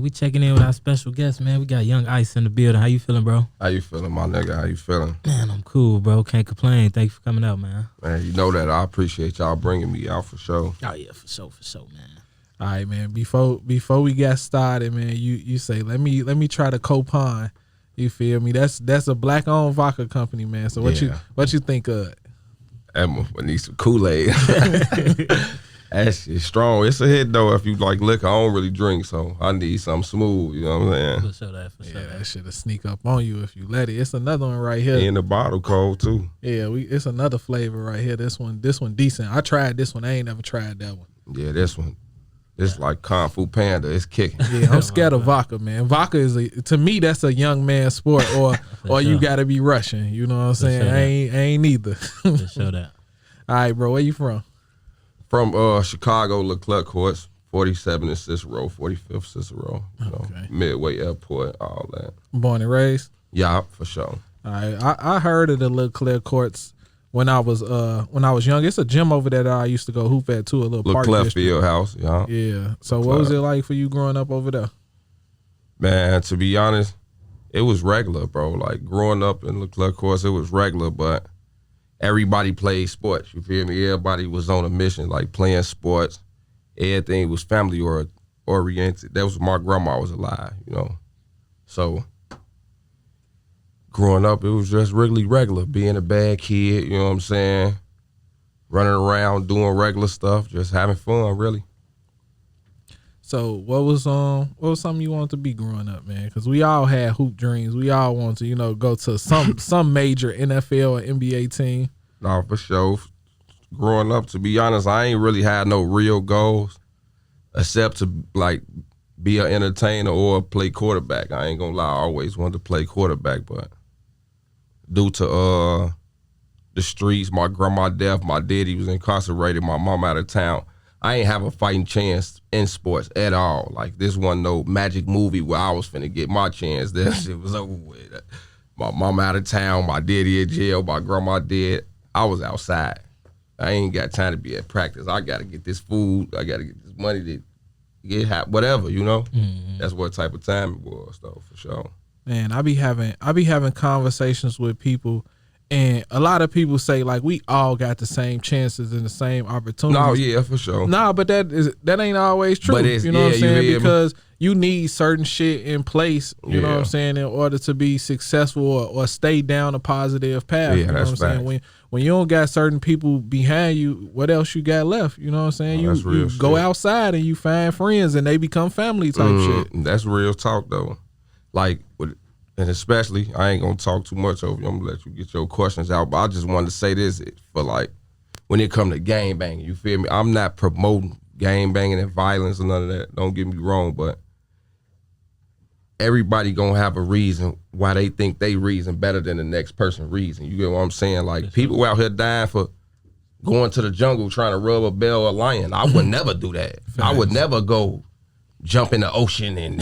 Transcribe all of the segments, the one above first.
We checking in with our special guest, man. We got Young Ice in the building. How you feeling, bro? How you feeling, my nigga? How you feeling? Man, I'm cool, bro. Can't complain. Thank you for coming out, man. Man, you know that I appreciate y'all bringing me out for sure. Oh yeah, for sure, man. All right, man. Before we got started, man, you say let me try the Copon. You feel me? That's a black owned vodka company, man. So what you think of it? I need some Kool-Aid. That shit strong. It's a hit though. If you like liquor, I don't really drink, so I need something smooth. You know what I'm saying? For sure that. That shit'll sneak up on you if you let it. It's another one right here. In the bottle cold too. Yeah, it's another flavor right here. This one decent. I tried this one. I ain't never tried that one. Yeah, this one. It's like Kung Fu Panda. It's kicking. Yeah, I'm scared of vodka, man. Vodka is to me that's a young man sport, or sure. You gotta be Russian. You know what I'm saying? Sure I ain't neither. For sure that. All right, bro. Where you from? From Chicago, Leclerc Courts, 47 and Cicero, 45th Cicero. You know, Midway Airport, all that. Born and raised? Yeah, for sure. All right. I heard of the Leclerc Courts when I was young. It's a gym over there that I used to go hoop at too, a little park Leclerc district. Field House, yeah. Yeah. So what was it like for you growing up over there? Man, to be honest, it was regular, bro. Like growing up in Leclerc Courts, it was regular, but everybody played sports. You feel me? Everybody was on a mission, like playing sports. Everything was family oriented. That was when my grandma was alive, you know. So growing up, it was just really regular, being a bad kid, you know what I'm saying? Running around, doing regular stuff, just having fun, really. So what was something you wanted to be growing up, man? Because we all had hoop dreams. We all wanted to, go to some major NFL or NBA team. No, for sure. Growing up, to be honest, I ain't really had no real goals except to like be an entertainer or play quarterback. I ain't gonna lie, I always wanted to play quarterback, but due to the streets, my grandma death, my daddy was incarcerated, my mom out of town, I ain't have a fighting chance in sports at all. Like, this wasn't no magic movie where I was finna get my chance. That shit was over with. My mom out of town, my daddy in jail, my grandma dead. I was outside. I ain't got time to be at practice. I gotta get this food. I gotta get this money to get whatever, you know? Mm-hmm. That's what type of time it was, though, for sure. Man, I be having conversations with people, and a lot of people say, like, we all got the same chances and the same opportunities. No, yeah, for sure. Nah, but that ain't always true. But it's, you know what I'm saying? Because me? you need certain shit in place, you know what I'm saying, in order to be successful or stay down a positive path. Yeah, you know that's what I'm saying? fact. When you don't got certain people behind you, what else you got left? You know what I'm saying? You go outside and you find friends and they become family type shit. That's real talk, though. Like, and especially, I ain't gonna talk too much over you. I'm gonna let you get your questions out, but I just wanted to say this for, like, when it come to gang banging, you feel me? I'm not promoting gang banging and violence or none of that. Don't get me wrong, but everybody gonna have a reason why they think they reason better than the next person reason. You get what I'm saying? Like, people out here dying for going to the jungle trying to rub a bell or a lion. I would never do that. I would never go jump in the ocean and,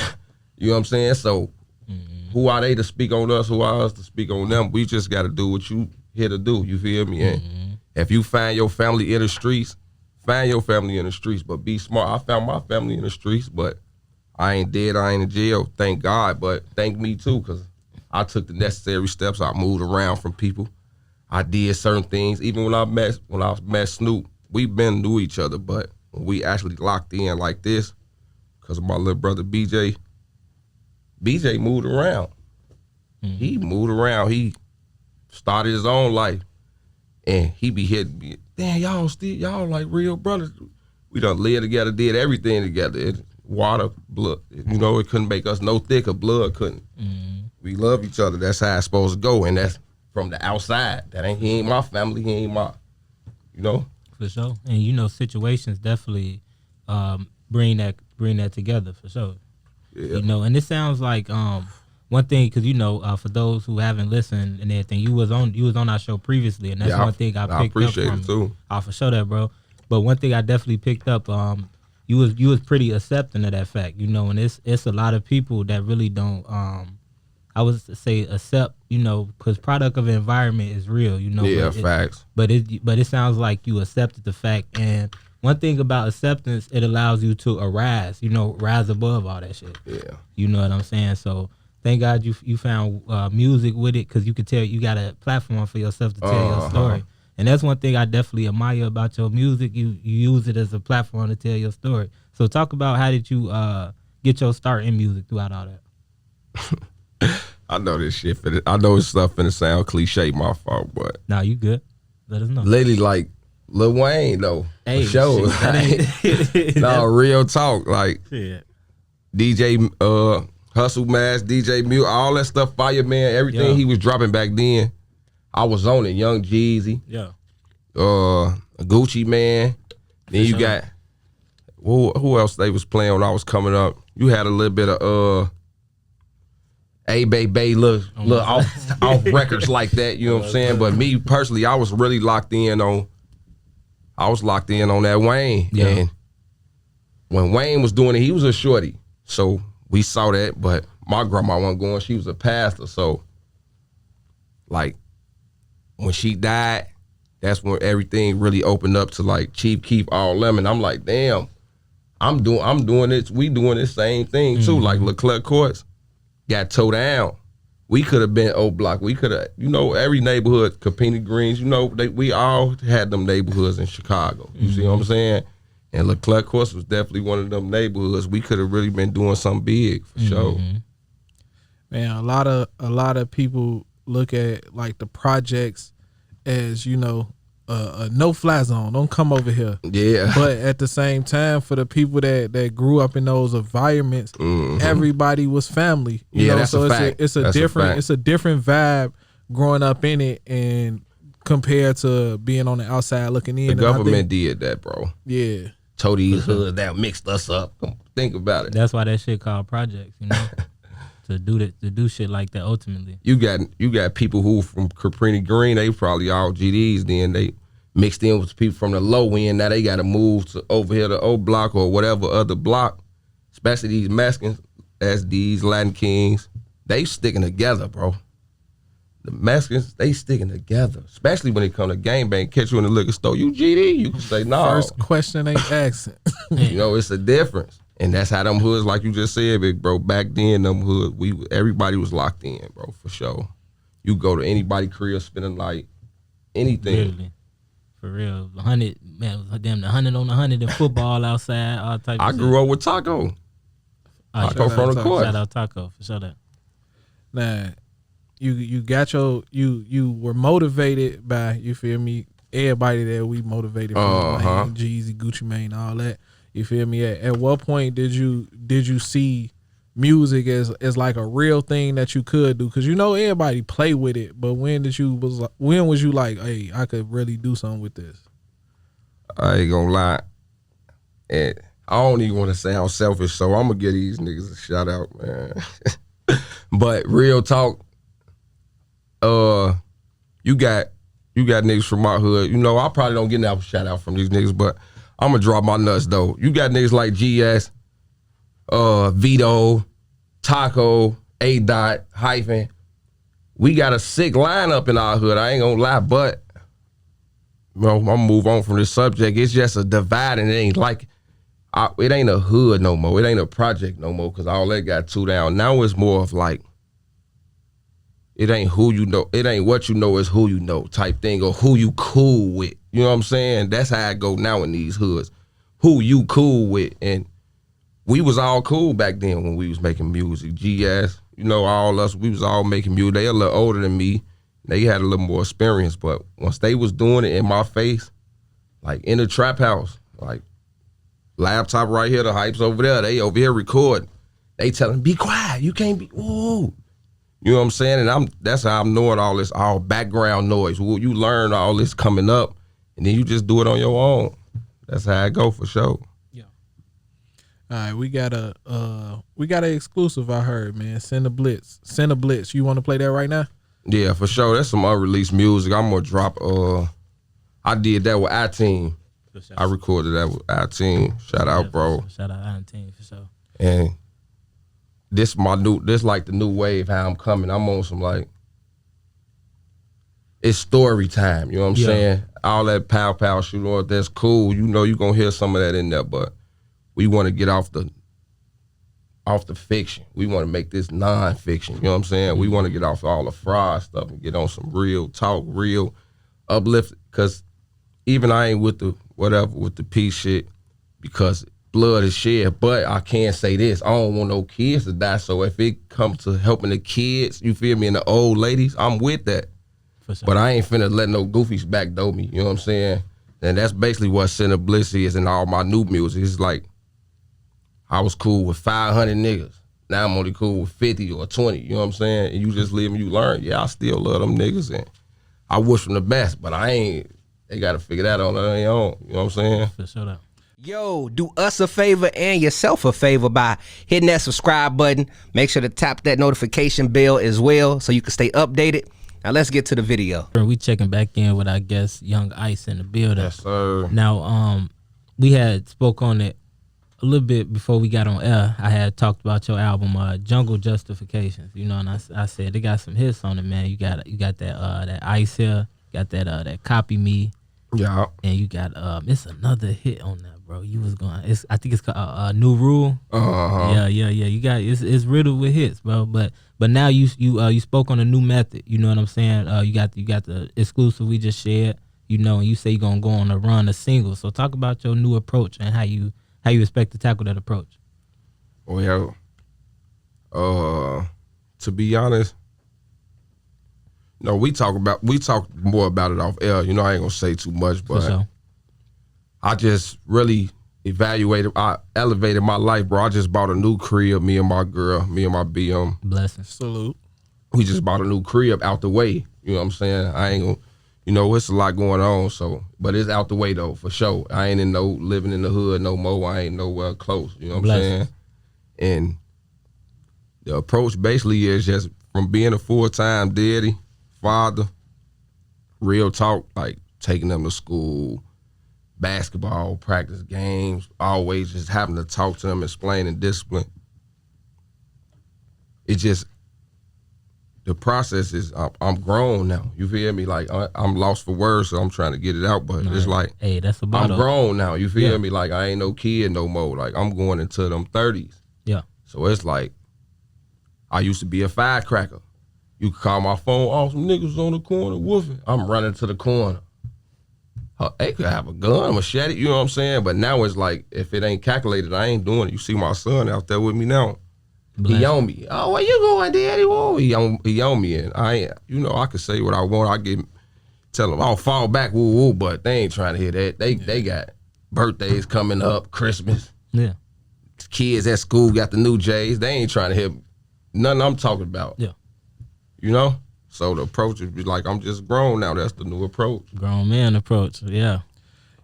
you know what I'm saying? So who are they to speak on us? Who are us to speak on them? We just got to do what you here to do. You feel me? And if you find your family in the streets, find your family in the streets, but be smart. I found my family in the streets, but I ain't dead. I ain't in jail. Thank God, but thank me too, because I took the necessary steps. I moved around from people. I did certain things. Even when I met Snoop, we been knew each other, but when we actually locked in like this, because of my little brother BJ moved around. He moved around. He started his own life, and he be hitting me. Damn, y'all like real brothers. We done lived together, did everything together. Water, blood. You know, it couldn't make us no thicker. Blood couldn't. We love each other. That's how it's supposed to go, and that's from the outside. He ain't my family. He ain't my, you know. For sure, and situations definitely bring that together for sure. Yeah. And it sounds like one thing, because for those who haven't listened and everything, you was on our show previously, and that's one thing I picked up from. I appreciate it too. For sure that, bro. But one thing I definitely picked up, you was pretty accepting of that fact, and it's a lot of people that really don't I would say accept, because product of environment is real, Yeah, facts. But it sounds like you accepted the fact, and one thing about acceptance, it allows you to arise, rise above all that shit. Yeah. You know what I'm saying? So thank God you found music with it, because you could tell you got a platform for yourself to tell your story. And that's one thing I definitely admire about your music. You use it as a platform to tell your story. So talk about, how did you get your start in music throughout all that? I know this shit. I know this stuff finna sound cliche, my fault, but Nah, you good. Let us know. lately, like Lil Wayne though, Hey, for sure. shit, that ain't- No, real talk. Like Shit. DJ Hustle Mask, DJ Mute, all that stuff, Fireman, everything Yeah. he was dropping back then. I was on it. Young Jeezy, Yeah. Gucci Man. Then you sure. got who else they was playing when I was coming up? You had a little bit of A Bay little off records like that, you know what I'm saying? But me personally, I was really locked in on that Wayne. Yeah. And when Wayne was doing it, he was a shorty. So we saw that, but my grandma wasn't going, she was a pastor. So like when she died, that's when everything really opened up to like Chief Keef, all them. And I'm like, damn, I'm doing this, we doing this same thing too. Like Leclerc Courts got towed down. We could have been O Block. We could have, every neighborhood, Capini Greens, we all had them neighborhoods in Chicago. You see what I'm saying? And Leclerc Courts was definitely one of them neighborhoods. We could have really been doing something big for sure. Man, a lot of people look at like the projects as a no-fly zone. Don't come over here. Yeah. But at the same time, for the people that grew up in those environments, everybody was family. You know? That's So a fact. It's a That's a different fact. it's a different vibe growing up in it, and compared to being on the outside looking in. The And I government think, did that, bro. yeah. Told these hoods that mixed us up. Think about it. That's why that shit called projects, to do shit like that ultimately. You got people who from Caprini Green, they probably all GDs, then they mixed in with people from the low end. Now they got to move to over here to O Block or whatever other block, especially these Mexicans, as these Latin Kings. They sticking together, bro. The Mexicans, they sticking together, especially when it come to gangbang. Catch you in the liquor store, you GD, you can say no. First question ain't accent. It's a difference. And that's how them hoods, like you just said, big bro, back then, them hoods, everybody was locked in, bro, for sure. You go to anybody crib spending like anything. Literally. For real. 100, man, it was damn the 100 on 100 in football outside, all types I of grew up with Taco. Taco from the court. Shout out Taco, for sure that. Nah, you got you were motivated by, you feel me, everybody that we motivated from, Wayne, Jeezy, Gucci Mane, all that. You feel me? At what point did you see music as like a real thing that you could do? Because everybody play with it, but when was you like, hey, I could really do something with this? I ain't gonna lie. And I don't even want to sound selfish, so I'm gonna give these niggas a shout out, man. But real talk, you got niggas from my hood. I probably don't get enough shout out from these niggas, but I'm gonna drop my nuts though. You got niggas like GS, Vito, Taco, A Dot, Hyphen. We got a sick lineup in our hood. I ain't gonna lie, but I'm gonna move on from this subject. It's just a divide, and it ain't like it ain't a hood no more. It ain't a project no more, because all that got two down. Now it's more of like, it ain't who you know, it ain't what you know, it's who you know type thing, or who you cool with. You know what I'm saying? That's how I go now in these hoods. Who you cool with. And we was all cool back then when we was making music. GS, all us, we was all making music. They a little older than me. They had a little more experience, but once they was doing it in my face, like in the trap house, like laptop right here, the Hype's over there, they over here recording. They telling, be quiet, you can't be, ooh. You know what I'm saying? And that's how I'm knowing all this, all background noise. Well, you learn all this coming up, and then you just do it on your own. That's how I go for sure. Yeah. All right, we got an exclusive, I heard, man. Send a Blitz. You want to play that right now? Yeah, for sure. That's some unreleased music. I'm gonna drop. I did that with iTeam. I recorded that with iTeam. Shout out, bro. Shout out iTeam for sure. And this like the new wave. How I'm coming. I'm on some like. it's story time. You know what I'm Yeah. saying? All that pow shoot on, that's cool. You know, you gonna hear some of that in there, but we want to get off the fiction. We want to make this non-fiction. You know what I'm saying? We want to get off all the fraud stuff and get on some real talk, real uplift. Because even I ain't with the peace shit, because blood is shed. But I can say this: I don't want no kids to die. So if it comes to helping the kids, you feel me, and the old ladies, I'm with that. For sure. But I ain't finna let no goofies backdoor me. You know what I'm saying? And that's basically what Center Bliss is in all my new music. It's like, I was cool with 500 niggas. Now I'm only cool with 50 or 20. You know what I'm saying? And you just live and you learn. Yeah, I still love them niggas, and I wish them the best. But they gotta figure that on their own. You know what I'm saying? For sure. That. Yo, do us a favor and yourself a favor by hitting that subscribe button. Make sure to tap that notification bell as well so you can stay updated. Now let's get to the video. We checking back in with, I guess, Young Ice in the building. Yes, sir. Now, we had spoke on it a little bit before we got on air. I had talked about your album, Jungle Justifications. You know, and I said they got some hits on it, man. You got that Ice here, got that Copy Me, Yeah. and you got it's another hit on that, bro. You was going, I think it's called New Rule. Yeah. You got it's riddled with hits, bro. But now you spoke on a new method. You know what I'm saying? You got the exclusive we just shared. You know, and you say you're gonna go on a run of singles. So talk about your new approach and how you expect to tackle that approach. Well, to be honest, no, we talk more about it off air. You know, I ain't gonna say too much, but For sure. I just really I elevated my life, bro. I just bought a new crib, me and my girl, me and my BM. Blessings. Salute. We just bought a new crib out the way. You know what I'm saying? I ain't gonna, you know, it's a lot going on, so, but it's out the way though, for sure. I ain't living in the hood no more. I ain't nowhere close. You know what I'm saying? And the approach basically is just from being a full-time daddy, father, real talk, like taking them to school, basketball, practice games, always just having to talk to them, explaining discipline. It just, the process is, I'm grown now. You feel me? Like, I'm lost for words, so I'm trying to get it out, but it's like, hey, that's about I'm grown now. You feel Yeah. me? Like, I ain't no kid no more. Like, I'm going into them 30s. Yeah. So it's like, I used to be a firecracker. You could call my phone, oh, some niggas on the corner woofing. I'm running to the corner. They could have a gun, a machete, you know what I'm saying? But now it's like, if it ain't calculated, I ain't doing it. You see my son out there with me now. He on me. Oh, where you going, Daddy? Whoa. He on me, and I could say what I want. I tell them, I'll fall back, woo woo, but they ain't trying to hear that. They got birthdays coming up, Christmas. Yeah. Kids at school got the new J's. They ain't trying to hear nothing I'm talking about. Yeah. You know? So the approach is like, I'm just grown now. That's the new approach. Grown man approach. Yeah.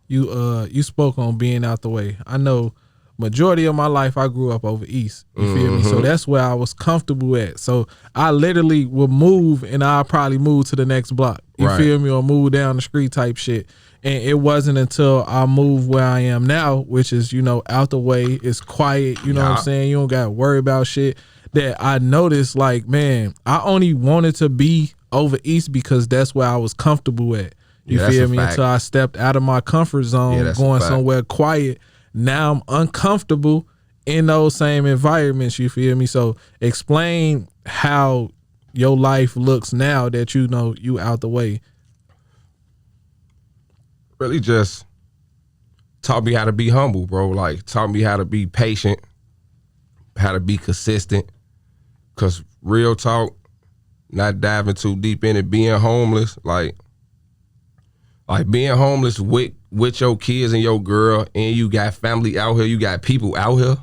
You spoke on being out the way. I know majority of my life I grew up over east. You feel me? So that's where I was comfortable at. So I literally would move and I'll probably move to the next block. You Right. feel me? Or move down the street type shit. And it wasn't until I moved where I am now, which is, you know, out the way, it's quiet, you know what I'm saying? You don't got to worry about shit. That I noticed, like, man, I only wanted to be over east because that's where I was comfortable at. You Yeah, that's feel a me? fact. Until I stepped out of my comfort zone, Yeah, that's a going fact. somewhere quiet. Now I'm uncomfortable in those same environments, you feel me? So explain how your life looks now that you know you out the way. Really just taught me how to be humble, bro. Like, taught me how to be patient, how to be consistent. Cause real talk, not diving too deep in it, being homeless, like being homeless with your kids and your girl, and you got family out here, you got people out here.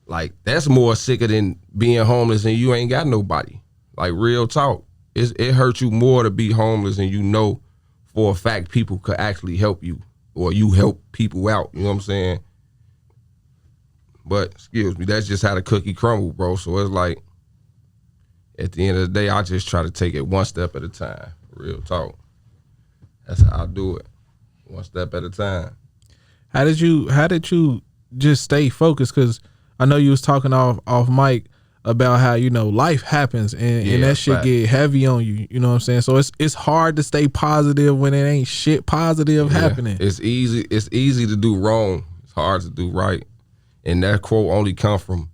Like, that's more sicker than being homeless and you ain't got nobody. Like, real talk. It hurts you more to be homeless and you know for a fact people could actually help you, or you help people out, you know what I'm saying? But, excuse me, that's just how the cookie crumble, bro. So it's like, at the end of the day, I just try to take it one step at a time. Real talk. That's how I do it. One step at a time. How did you just stay focused? Because I know you was talking off mic about how, you know, life happens and that shit get heavy on you. You know what I'm saying? So it's hard to stay positive when it ain't shit positive happening. It's easy to do wrong. It's hard to do right. And that quote only come from,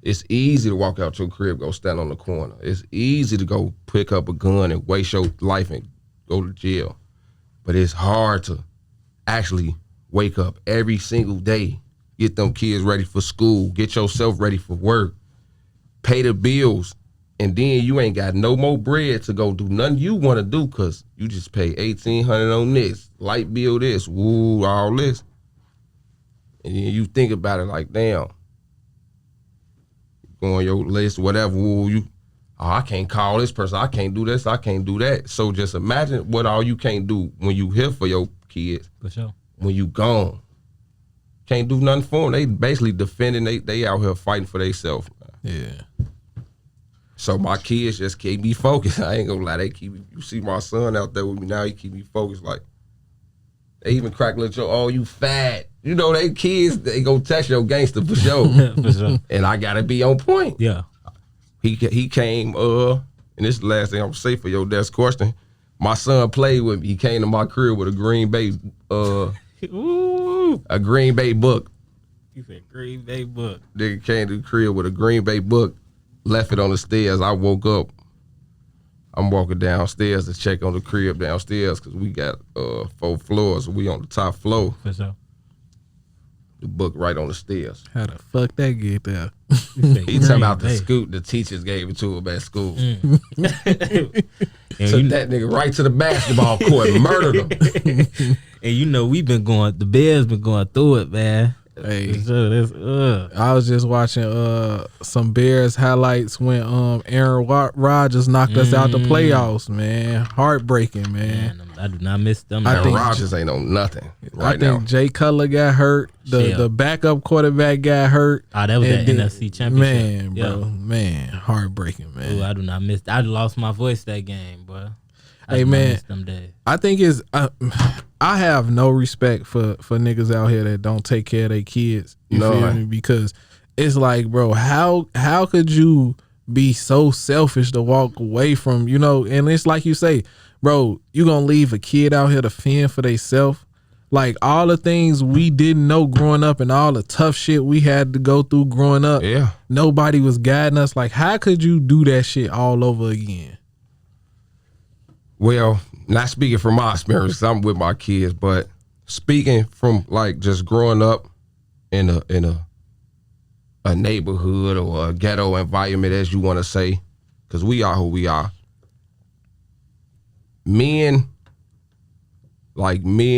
it's easy to walk out your crib, go stand on the corner. It's easy to go pick up a gun and waste your life and go to jail. But it's hard to actually wake up every single day, get them kids ready for school, get yourself ready for work, pay the bills, and then you ain't got no more bread to go do nothing you want to do because you just pay $1,800 on this, light bill this, woo, all this. And then you think about it like, damn, go on your list, whatever, woo, I can't call this person, I can't do this, I can't do that. So just imagine what all you can't do when you here for your kids. For sure. When you gone. Can't do nothing for them. They basically defending, they out here fighting for themselves. Yeah. So my kids just keep me focused. I ain't gonna lie, they keep me, you see my son out there with me now, he keep me focused. Like, they even crack little joke, oh, you fat. You know, they kids, they go text your gangster for sure. For sure. And I gotta be on point. Yeah. He came, and this is the last thing I'm gonna say for your next question. My son played with me. He came to my crib with a Green Bay, Ooh. a Green Bay book. You said Green Bay book. Nigga came to the crib with a Green Bay book, left it on the stairs. I woke up. I'm walking downstairs to check on the crib downstairs because we got 4 floors. We on the top floor. For sure. The book right on the stairs. How the fuck that get there? He talking about the scoop the teachers gave it to him at school. And Took that nigga right to the basketball court and murdered him. And you know, the Bears been going through it, man. Hey, So I was just watching some Bears highlights when Aaron Rodgers knocked us out the playoffs, man. Heartbreaking, man. I do not miss them. Aaron Rodgers ain't on nothing right now. I think Jay Cutler got hurt. The backup quarterback got hurt. Oh, that was that NFC Championship. Man, bro, man, heartbreaking, man. Ooh, I do not miss. I lost my voice that game, bro. Hey, man, them days. I think it's. I have no respect for niggas out here that don't take care of their kids. You feel me? Because it's like, bro, how could you be so selfish to walk away from, you know? And it's like you say, bro, you gonna leave a kid out here to fend for themselves? Like, all the things we didn't know growing up and all the tough shit we had to go through growing up. Yeah. Nobody was guiding us. Like, how could you do that shit all over again? Well, not speaking from my experience, I'm with my kids, but speaking from like just growing up in a neighborhood or a ghetto environment, as you want to say, because we are who we are. Men, I'm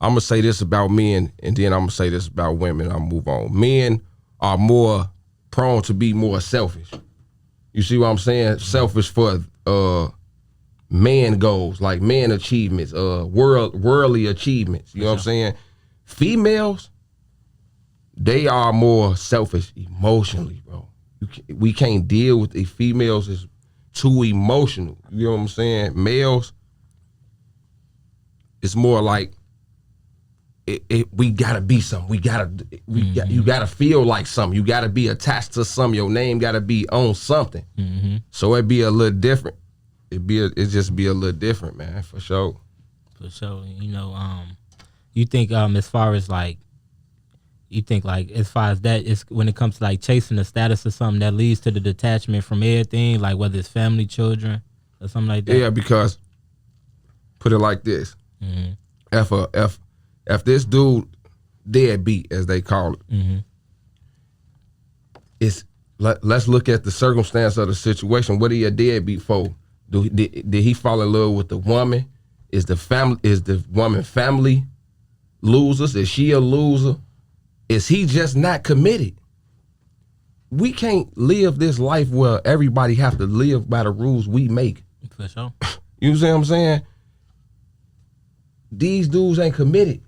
gonna say this about men, and then I'm gonna say this about women. I'll move on. Men are more prone to be more selfish. You see what I'm saying? Selfish for man goals, like man achievements, worldly achievements. You know what I'm saying? Females, they are more selfish emotionally, bro. We can't deal with the females is too emotional. You know what I'm saying? Males, it's more like we gotta be something. You gotta feel like something. You gotta be attached to something. Your name gotta be on something. Mm-hmm. So it'd be a little different. It just be a little different, man, for sure. For sure. You know, you think as far as like, as far as that, it's when it comes to like chasing the status of something that leads to the detachment from everything, like whether it's family, children, or something like that. Yeah, because put it like this: if this dude deadbeat, as they call it, let's look at the circumstance of the situation. What he a deadbeat for? Did he fall in love with the woman? Is the woman family losers? Is she a loser? Is he just not committed? We can't live this life where everybody have to live by the rules we make. For sure. You see what I'm saying? These dudes ain't committed.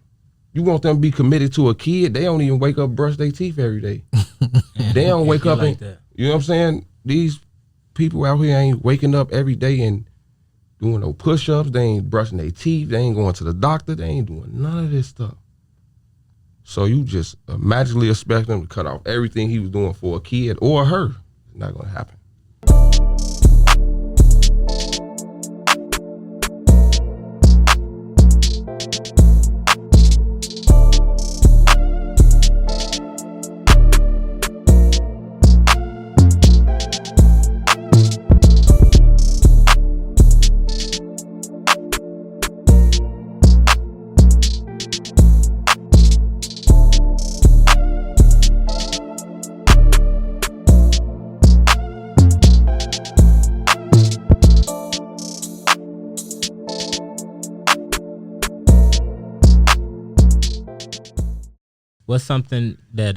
You want them to be committed to a kid, they don't even wake up, brush their teeth every day. They don't wake up like and, that. you know what I'm saying? These people out here ain't waking up every day and doing no push-ups. They ain't brushing their teeth. They ain't going to the doctor. They ain't doing none of this stuff. So you just magically expect them to cut off everything he was doing for a kid or her. It's not gonna happen. What's something that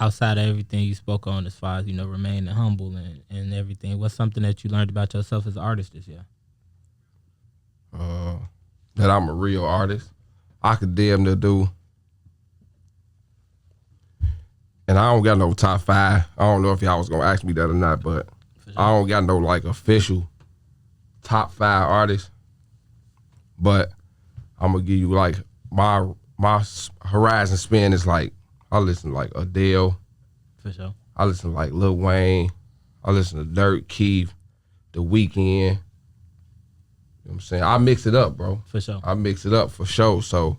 outside of everything you spoke on as far as, you know, remaining humble and everything, what's something that you learned about yourself as an artist this year? That I'm a real artist. I could damn near do, and I don't got no top 5. I don't know if y'all was gonna ask me that or not, but sure. I don't got no like official top 5 artists. But I'm gonna give you like my horizon span is like, I listen to like Adele. For sure. I listen to like Lil Wayne. I listen to Dirt, Keith, The Weeknd. You know what I'm saying? I mix it up, bro. For sure. I mix it up for sure. So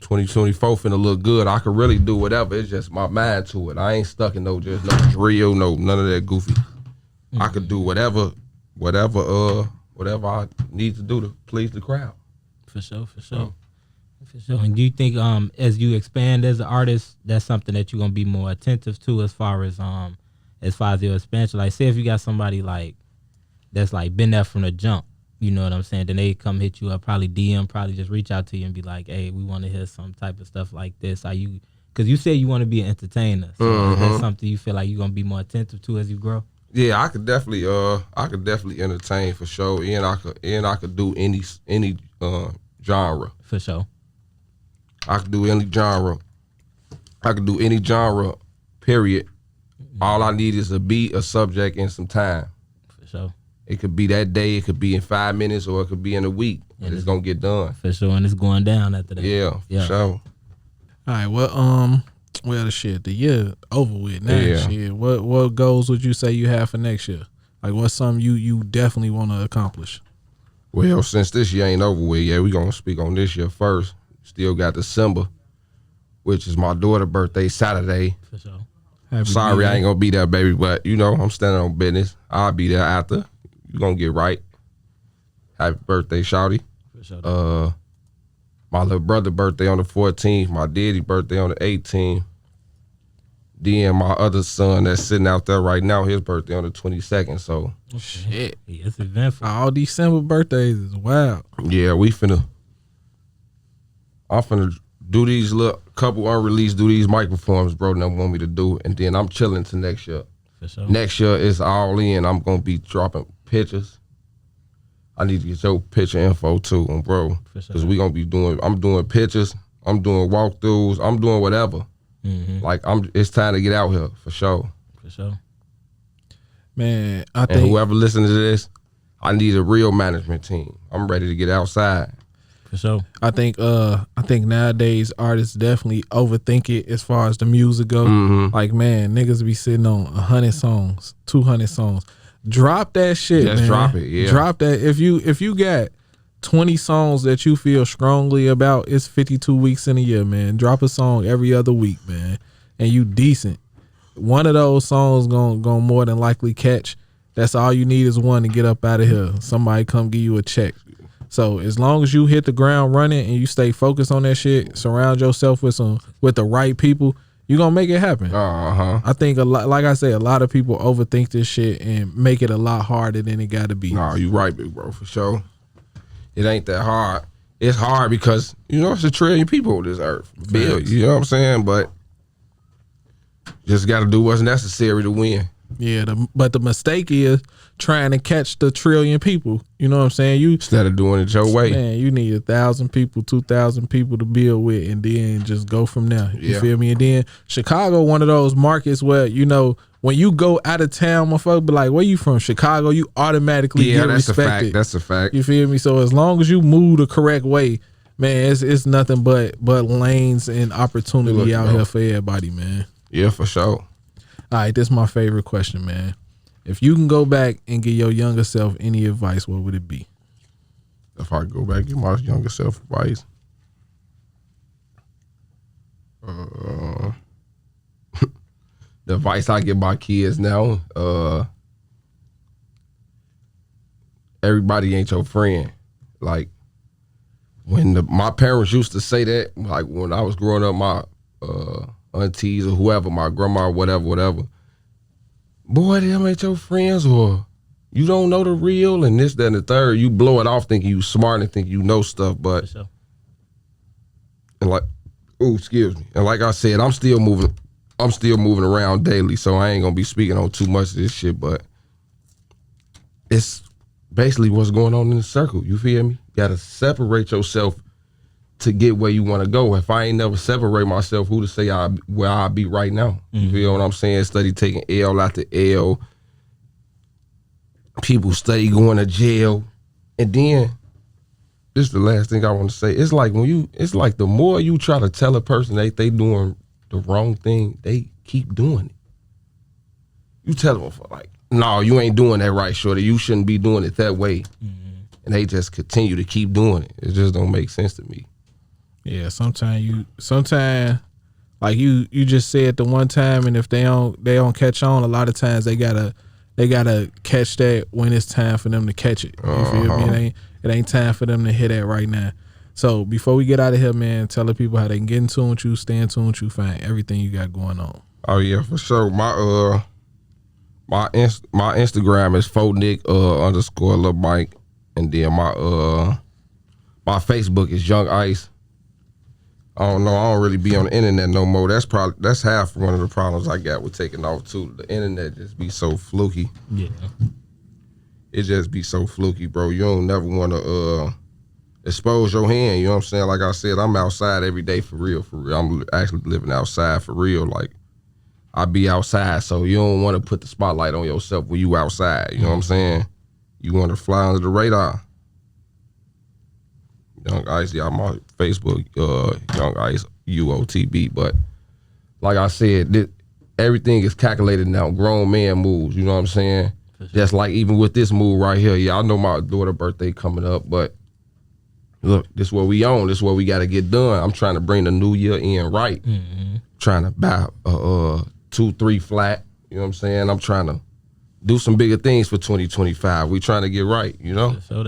2024 finna look good. I can really do whatever. It's just my mind to it. I ain't stuck in no drill, none of that goofy. Mm-hmm. I could do whatever I need to do to please the crowd. For sure. For sure. And do you think as you expand as an artist, that's something that you're gonna be more attentive to as far as your expansion? Like, say if you got somebody like that's like been there from the jump, you know what I'm saying? Then they come hit you up, probably DM, probably just reach out to you and be like, "Hey, we want to hear some type of stuff like this." Are you? Because you said you want to be an entertainer, so is that something you feel like you're gonna be more attentive to as you grow? Yeah, I could definitely entertain for sure, and I could do any genre. For sure. I could do any genre. I could do any genre, period. All I need is a beat, a subject, and some time. For sure. It could be that day, it could be in 5 minutes, or it could be in a week. And it's gonna get done. For sure, and it's going down after that. Yeah, for sure. All right, well, the year over with now. Yeah. Shit, what goals would you say you have for next year? Like, what's something you definitely want to accomplish? Well, since this year ain't over with, we gonna speak on this year first. Still got December, which is my daughter's birthday, Saturday. For sure. Sorry, I ain't gonna be there, baby, but I'm standing on business. I'll be there after. You gonna get right. Happy birthday, shawty. For sure. My little brother birthday on the 14th. My daddy birthday on the 18th. Then my other son that's sitting out there right now, his birthday on the 22nd. So shit, it's eventful. All December birthdays is wild. Yeah, I'm finna do these little couple unreleased, do these microphones, bro, that want me to do, and then I'm chilling to next year. For sure. Next year is all in. I'm gonna be dropping pictures. I need to get your picture info too, bro. For sure. Cause we gonna be I'm doing pictures, I'm doing walkthroughs, I'm doing whatever. Mm-hmm. Like it's time to get out here for sure. For sure. Man, and whoever listens to this, I need a real management team. I'm ready to get outside. For sure. I think nowadays artists definitely overthink it as far as the music goes. Mm-hmm. Like, man, niggas be sitting on 100 songs, 200 songs. Drop that shit, Just man. drop it, yeah. Drop that. If you got 20 songs that you feel strongly about, it's 52 weeks in a year, man. Drop a song every other week, man. And you decent. One of those songs gonna more than likely catch. That's all you need is one to get up out of here. Somebody come give you a check. So as long as you hit the ground running and you stay focused on that shit, surround yourself with the right people, you're gonna make it happen. I think a lot of people overthink this shit and make it a lot harder than it gotta be. No, you right, big bro, for sure. It ain't that hard. It's hard because, it's 1 trillion people on this earth. Billion, you know what I'm saying? But just gotta do what's necessary to win. Yeah, but the mistake is trying to catch the 1 trillion people. You know what I'm saying? Instead of doing it your way. Man, you need 1,000 people, 2,000 people to build with, and then just go from there. You feel me? And then Chicago, one of those markets where, when you go out of town, motherfucker, be like, where you from? Chicago, you automatically get respected. That's a fact. You feel me? So as long as you move the correct way, man, it's nothing but lanes and opportunity out here for everybody, man. Yeah, for sure. All right, this is my favorite question, man. If you can go back and give your younger self any advice, what would it be? If I go back and give my younger self advice, the advice I give my kids now, everybody ain't your friend. Like when my parents used to say that, like when I was growing up, my aunties or whoever, my grandma, whatever, boy, them ain't your friends, or you don't know the real, and this, that, and the third. You blow it off thinking you smart and think you know stuff, but sure. and like, oh, excuse me, and like I said, I'm still moving around daily, so I ain't gonna be speaking on too much of this shit, but it's basically what's going on in the circle. You feel me? You gotta separate yourself to get where you want to go. If I ain't never separate myself, who to say where I'll be right now? You feel what I'm saying? Study taking L after L. People study going to jail. And then, this is the last thing I want to say. It's like the more you try to tell a person they doing the wrong thing, they keep doing it. You tell them, like, no, you ain't doing that right, shorty. You shouldn't be doing it that way. And they just continue to keep doing it. It just don't make sense to me. Yeah, sometimes like you just said the one time, and if they don't catch on, a lot of times they gotta catch that when it's time for them to catch it. You feel me? It ain't time for them to hit that right now. So before we get out of here, man, tell the people how they can get in tune with you, stay in tune with you, find everything you got going on. Oh yeah, for sure. My Instagram is _Nick _ Lil Mike, and then my Facebook is Young Ice. I don't know. I don't really be on the internet no more. That's half one of the problems I got with taking off too. The internet just be so fluky. Yeah. It just be so fluky, bro. You don't never want to expose your hand. You know what I'm saying? Like I said, I'm outside every day for real. I'm actually living outside for real. Like I be outside, so you don't want to put the spotlight on yourself when you outside. You know what I'm saying? You want to fly under the radar. Young Ice, yeah, my Facebook, Young Ice UOTB. But like I said, everything is calculated now. Grown man moves, you know what I'm saying? Sure. Just like even with this move right here. Yeah, I know my daughter's birthday coming up, but look, this is what we own. This is what we got to get done. I'm trying to bring the new year in right. Trying to buy a 2-3 flat. You know what I'm saying? I'm trying to do some bigger things for 2025. We trying to get right, you know? So